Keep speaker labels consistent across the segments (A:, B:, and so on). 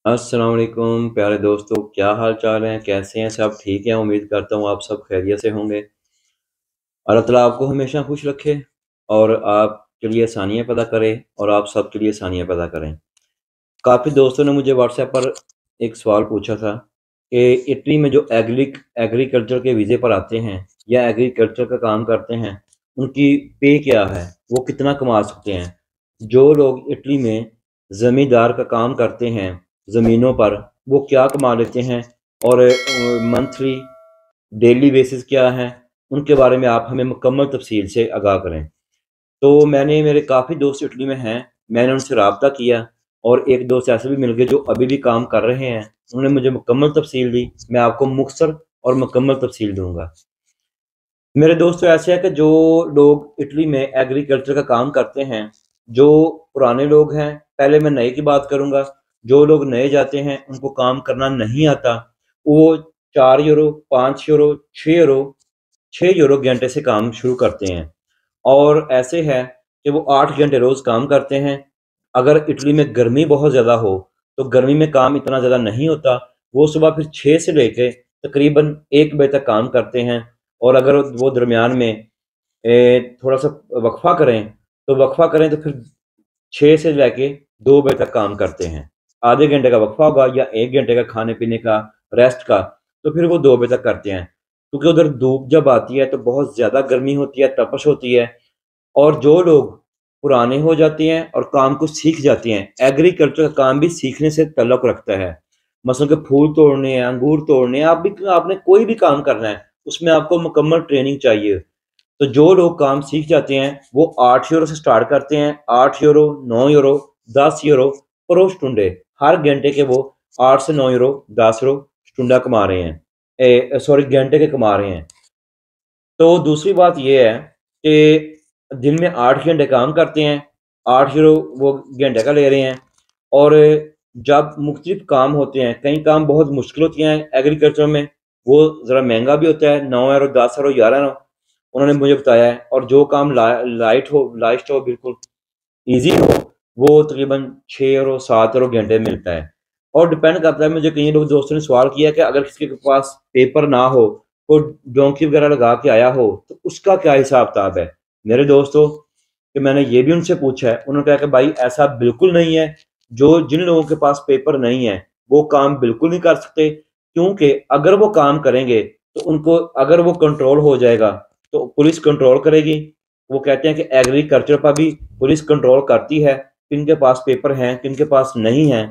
A: अस्सलाम वालेकुम प्यारे दोस्तों, क्या हाल चाल हैं? कैसे हैं? सब ठीक हैं? उम्मीद करता हूँ आप सब खैरियत से होंगे। अल्लाह ताला आपको हमेशा खुश रखे और आपके लिए आसानियाँ पैदा करे और आप सबके लिए आसानियाँ पैदा करें। काफ़ी दोस्तों ने मुझे व्हाट्सएप पर एक सवाल पूछा था कि इटली में जो एग्रीकल्चर के वीज़े पर आते हैं या एग्रीकल्चर का काम करते हैं, उनकी पे क्या है? वो कितना कमा सकते हैं? जो लोग इटली में ज़मींदार का काम करते हैं ज़मीनों पर, वो क्या कमा लेते हैं और मंथली डेली बेसिस क्या है? उनके बारे में आप हमें मुकम्मल तफ़सील से आगाह करें। तो मेरे काफ़ी दोस्त इटली में हैं, मैंने उनसे राब्ता किया और एक दोस्त ऐसे भी मिल गए जो अभी भी काम कर रहे हैं। उन्होंने मुझे मुकम्मल तफ़सील दी, मैं आपको मुख्तसर और मुकम्मल तफ़सील दूँगा। मेरे दोस्त ऐसे हैं कि जो लोग इटली में एग्रीकल्चर का काम करते हैं, जो पुराने लोग हैं, पहले मैं नए की बात करूँगा। जो लोग नए जाते हैं, उनको काम करना नहीं आता, वो 4 यूरो, 5 यूरो, 6 यूरो घंटे से काम शुरू करते हैं। और ऐसे है कि वो 8 घंटे रोज़ काम करते हैं। अगर इटली में गर्मी बहुत ज़्यादा हो, तो गर्मी में काम इतना ज़्यादा नहीं होता। वो सुबह फिर 6 से लेके तकरीबन 1 बजे तक काम करते हैं और अगर वो दरमियान में थोड़ा-सा वक़फ़ा करें तो फिर 6 से लेके 2 बजे तक काम करते हैं। आधे घंटे का वक़फ़ा होगा या 1 घंटे का खाने-पीने का, रेस्ट का, तो फिर वो 2 बजे तक करते हैं। क्योंकि उधर धूप जब आती है तो बहुत ज़्यादा गर्मी होती है, तपश होती है और जो लोग पुराने हो जाते हैं और काम को सीख जाते हैं, एग्रीकल्चर का काम भी सीखने से ताल्लुक़ रखता है। मसलन के फूल तोड़ने हैं, अंगूर तोड़ने हैं, आपने कोई भी काम करना है, उसमें आपको मुकम्मल ट्रेनिंग चाहिए। तो जो लोग काम सीख जाते हैं, वो 8 यूरो से स्टार्ट करते हैं, 8 यूरो, 9 यूरो, 10 यूरो प्रो स्टुंडे। हर घंटे के वो 8 से 9 यूरो, 10 यूरो स्टुंडा कमा रहे हैं। सॉरी घंटे के कमा रहे हैं। तो दूसरी बात ये है कि दिन में 8 घंटे काम करते हैं, 8 यूरो वो घंटे का ले रहे हैं और जब मुख्तलिफ काम होते हैं, कई काम बहुत मुश्किल होती हैं एग्रीकल्चर में, वो ज़रा महँगा भी होता है, 9 यूरो, 10 यूरो, 11 यूरो उन्होंने मुझे बताया है और जो काम लाइट हो बिल्कुल ईज़ी हो, वो तकरीबन 6 यूरो, 7 यूरो घंटे में मिलता है। और डिपेंड करता है, मुझे कई लोग दोस्तों ने सवाल किया कि अगर किसी के पास पेपर ना हो, वो डोंकी वगैरह लगा के आया हो, तो उसका क्या हिसाब-किताब है? मेरे दोस्तों कि मैंने ये भी उनसे पूछा है, उन्होंने कहा कि भाई ऐसा बिल्कुल नहीं है, जिन लोगों के पास पेपर नहीं है, वो काम बिल्कुल नहीं कर सकते क्योंकि अगर वो काम करेंगे, तो उनको अगर वो कंट्रोल हो जाएगा, तो पुलिस कंट्रोल करेगी। वो कहते हैं कि एग्रीकल्चर पर भी पुलिस कंट्रोल करती है, किनके पास पेपर हैं, किनके पास नहीं हैं।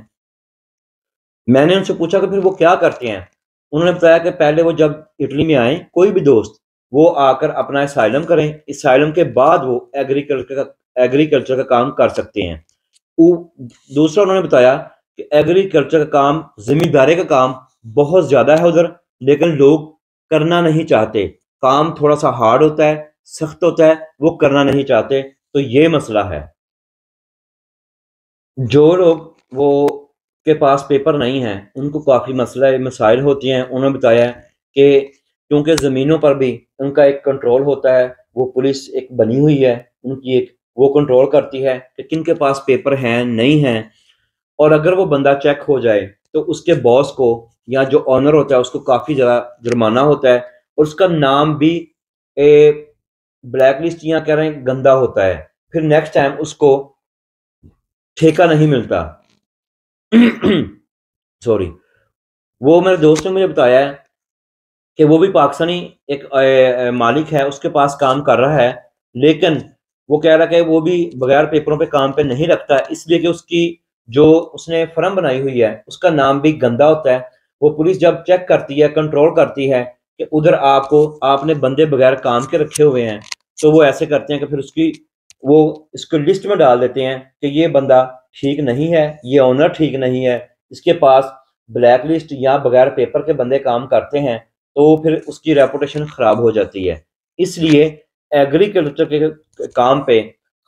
A: मैंने उनसे पूछा कि फिर वो क्या करते हैं? उन्होंने बताया कि पहले वो जब इटली में आए, कोई भी दोस्त, वो आकर अपना असाइलम करें, असाइलम के बाद वो एग्रीकल्चर का काम कर सकते हैं। उ दूसरा उन्होंने बताया कि एग्रीकल्चर का काम, ज़मींदारी का काम बहुत ज़्यादा है उधर, लेकिन लोग करना नहीं चाहते। काम थोड़ा-सा हार्ड होता है, सख्त होता है, वो करना नहीं चाहते, तो ये मसला है। जो लोग वो के पास पेपर नहीं हैं, उनको काफ़ी मसाइल होती हैं। उन्होंने बताया कि क्योंकि ज़मीनों पर भी उनका एक कंट्रोल होता है, वो पुलिस एक बनी हुई है, उनकी एक वो कंट्रोल करती है कि किनके पास पेपर हैं, नहीं हैं और अगर वो बंदा चेक हो जाए, तो उसके बॉस को या जो ओनर होता है, उसको काफ़ी ज़्यादा जुर्माना होता है और उसका नाम भी ब्लैक लिस्ट या कह रहे हैं गंदा होता है। फिर नेक्स्ट टाइम उसको ठेका नहीं मिलता। सॉरी। वो मेरे दोस्त ने मुझे बताया है कि वो भी पाकिस्तानी एक मालिक है, उसके पास काम कर रहा है, लेकिन वो कह रहा है कि वो भी बगैर पेपरों पे काम पे नहीं रखता है, इसलिए कि उसकी जो उसने फर्म बनाई हुई है, उसका नाम भी गंदा होता है। वो पुलिस जब चेक करती है, कंट्रोल करती है कि उधर आपने बंदे बगैर काम के रखे हुए हैं, तो वो ऐसे करते हैं कि फिर वो इसको लिस्ट में डाल देते हैं कि ये बंदा ठीक नहीं है, ये ओनर ठीक नहीं है, इसके पास ब्लैक लिस्ट या बगैर पेपर के बंदे काम करते हैं, तो फिर उसकी रेपुटेशन ख़राब हो जाती है। इसलिए एग्रीकल्चर के काम पे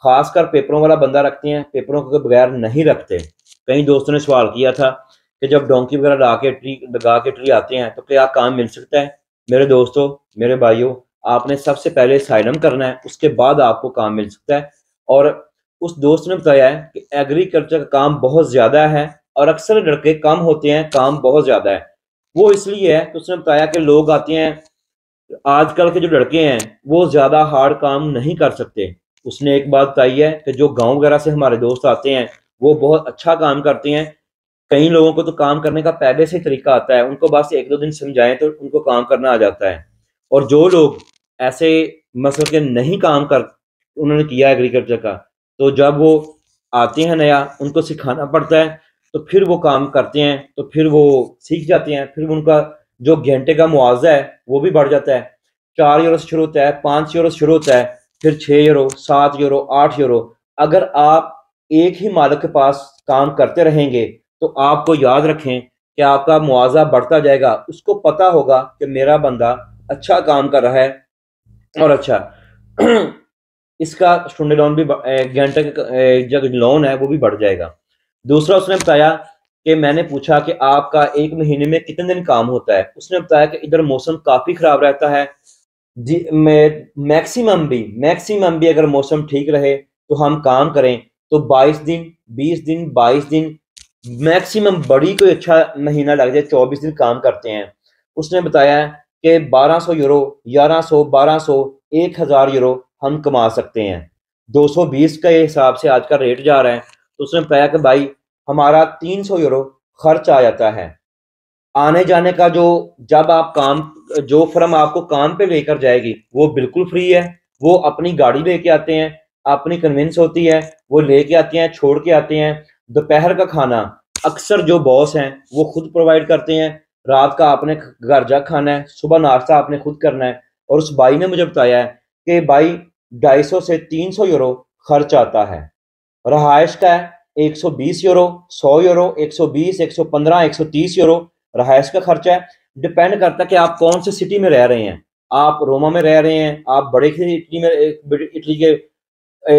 A: ख़ासकर पेपरों वाला बंदा रखते हैं, पेपरों के बगैर नहीं रखते। कई दोस्तों ने सवाल किया था कि जब डोंकी वगैरह लगा के ट्री आते हैं, तो क्या काम मिल सकता है? मेरे दोस्तों, मेरे भाइयों, आपने सबसे पहले असाइलम करना है, उसके बाद आपको काम मिल सकता है। और उस दोस्त ने बताया है कि एग्रीकल्चर का काम बहुत ज़्यादा है, اور اکثر لڑکے کم ہوتے ہیں، کام بہت زیادہ ہے۔ وہ اس لیے ہے کہ اس نے بتایا کہ لوگ آتے ہیں، آج کل کے جو لڑکے ہیں وہ زیادہ ہارڈ کام نہیں کر سکتے۔ اس نے ایک بات بتائی ہے کہ جو گاؤں وغیرہ سے ہمارے دوست آتے ہیں وہ بہت اچھا کام کرتے ہیں، کئی لوگوں کو تو کام کرنے کا پہلے سے طریقہ آتا ہے، ان کو بس ایک دو دن سمجھائیں تو ان کو کام کرنا آ جاتا ہے۔ اور جو لوگ ایسے مثلا کہ نہیں کام کر انہوں نے کیا ایگریکلچر کا، تو جب وہ آتے ہیں نیا، ان کو سکھانا پڑتا ہے، تو پھر وہ کام کرتے ہیں، تو پھر وہ سیکھ جاتے ہیں، پھر ان کا جو گھنٹے کا معاوضہ ہے وہ بھی بڑھ جاتا ہے۔ 4 یورو سے شروع ہوتا ہے، 5 یورو سے شروع ہوتا ہے، پھر 6 یورو، 7 یورو، 8 یورو۔ اگر آپ ایک ہی مالک کے پاس کام کرتے رہیں گے تو آپ کو یاد رکھیں کہ آپ کا معاوضہ بڑھتا جائے گا، اس کو پتا ہوگا کہ میرا بندہ اچھا کام کر رہا ہے اور اچھا اس کا اسٹوڈنٹ لون بھی گھنٹے کا جو لون ہے وہ بھی بڑھ جائے گا۔ دوسرا اس نے بتایا کہ میں نے پوچھا کہ آپ کا ایک مہینے میں کتنے دن کام ہوتا ہے، اس نے بتایا کہ ادھر موسم کافی خراب رہتا ہے جی، میکسیمم بھی اگر موسم ٹھیک رہے تو ہم کام کریں تو 22 دن، 20 دن، 22 دن، میکسیمم بڑی کوئی اچھا مہینہ لگ جائے 24 دن کام کرتے ہیں۔ اس نے بتایا کہ 1200 یورو، 1100، 1200، 1000 یورو ہم کما سکتے ہیں۔ 220 کے حساب سے آج کا ریٹ جا رہا ہے، تو اس نے بتایا کہ بھائی ہمارا 300 یورو خرچ آ جاتا ہے آنے جانے کا۔ جب آپ کام، جو فرم آپ کو کام پہ لے کر جائے گی وہ بالکل فری ہے، وہ اپنی گاڑی لے کے آتے ہیں، اپنی کنوینس ہوتی ہے، وہ لے کے آتے ہیں، چھوڑ کے آتے ہیں۔ دوپہر کا کھانا اکثر جو باس ہیں وہ خود پرووائڈ کرتے ہیں، رات کا آپ نے گھر جا کھانا ہے، صبح ناشتہ آپ نے خود کرنا ہے۔ اور اس بھائی نے مجھے بتایا ہے کہ بھائی 250 سے 300 یورو خرچ آتا ہے، رہائش کا ہے 120 یورو، 100 یورو، 120، 115، 130 یورو رہائش کا خرچہ ہے۔ ڈپینڈ کرتا ہے کہ آپ کون سے سٹی میں رہ رہے ہیں، آپ روما میں رہ رہے ہیں، آپ بڑے اٹلی کے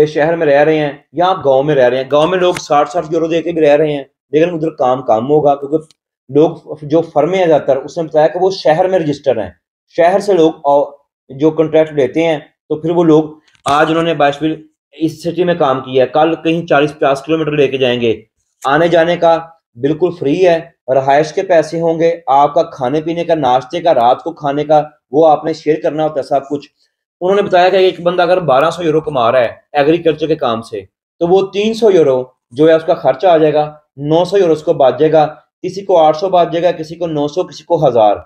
A: شہر میں رہ رہے ہیں، یا آپ گاؤں میں رہ رہے ہیں۔ گاؤں میں لوگ 60-60 یورو دے کے بھی رہ رہے ہیں، لیکن ادھر کام کم ہوگا، کیونکہ لوگ جو فرمیں ہیں زیادہ تر، اس نے بتایا کہ وہ شہر میں رجسٹر ہیں، شہر سے لوگ جو کنٹریکٹ لیتے ہیں، تو پھر وہ لوگ آج انہوں نے باشویل اس سٹی میں کام کیا ہے، کل کہیں 40-50 کلومیٹر لے کے جائیں گے۔ آنے جانے کا بالکل فری ہے، رہائش کے پیسے ہوں گے، آپ کا کھانے پینے کا، ناشتے کا، رات کو کھانے کا وہ آپ نے شیئر کرنا ہوتا ہے سب کچھ۔ انہوں نے بتایا کہ ایک بندہ اگر 1200 یورو کما رہا ہے ایگریکلچر کے کام سے، تو وہ 300 یورو جو ہے اس کا خرچہ آ جائے گا، 900 یورو اس کو بچ جائے گا، کسی کو 800 بچ جائے گا، کسی کو 900، کسی کو 1000۔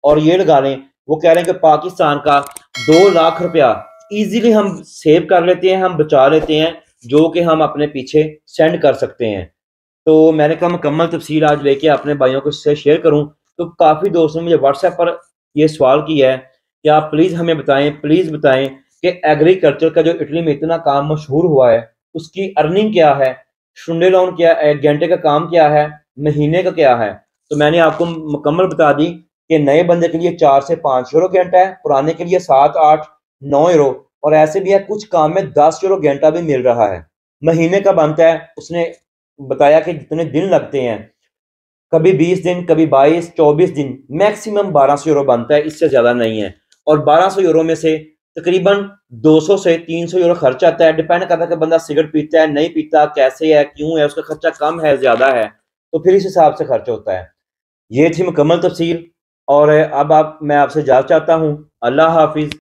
A: اور یہ لگا لیں وہ کہہ رہے ہیں کہ پاکستان کا 2 لاکھ روپیہ ایزیلی ہم سیو کر لیتے ہیں، ہم بچا لیتے ہیں، جو کہ ہم اپنے پیچھے سینڈ کر سکتے ہیں۔ تو میں نے کہا مکمل تفصیل آج لے کے اپنے بھائیوں کو سے شیئر کروں، تو کافی دوستوں نے مجھے واٹس ایپ پر یہ سوال کیا ہے کہ آپ پلیز ہمیں بتائیں، پلیز بتائیں کہ ایگریکلچر کا جو اٹلی میں اتنا کام مشہور ہوا ہے اس کی ارننگ کیا ہے، شنڈے لون کیا ہے، گھنٹے کا کام کیا ہے، مہینے کا کیا ہے۔ تو میں نے آپ کو مکمل بتا دی کہ نئے بندے کے لیے 4 سے 5 یورو گھنٹہ ہے، پرانے کے لیے 7، 8، 9 یورو، اور ایسے بھی ہے کچھ کام میں 10 یورو گھنٹہ بھی مل رہا ہے۔ مہینے کا بنتا ہے، اس نے بتایا کہ جتنے دن لگتے ہیں، کبھی 20 دن، کبھی 22، 24 دن، میکسیمم 1200 یورو بنتا ہے، اس سے زیادہ نہیں ہے۔ اور 1200 یورو میں سے تقریباً 200 سے 300 یورو خرچ آتا ہے، ڈپینڈ کرتا ہے کہ بندہ سگریٹ پیتا ہے نہیں پیتا، کیسے ہے، کیوں ہے، اس کا خرچہ کم ہے زیادہ ہے، تو پھر اس حساب سے خرچ ہوتا ہے۔ یہ تھی مکمل تفصیل، اور اب میں آپ سے اجازت چاہتا ہوں۔ اللہ حافظ۔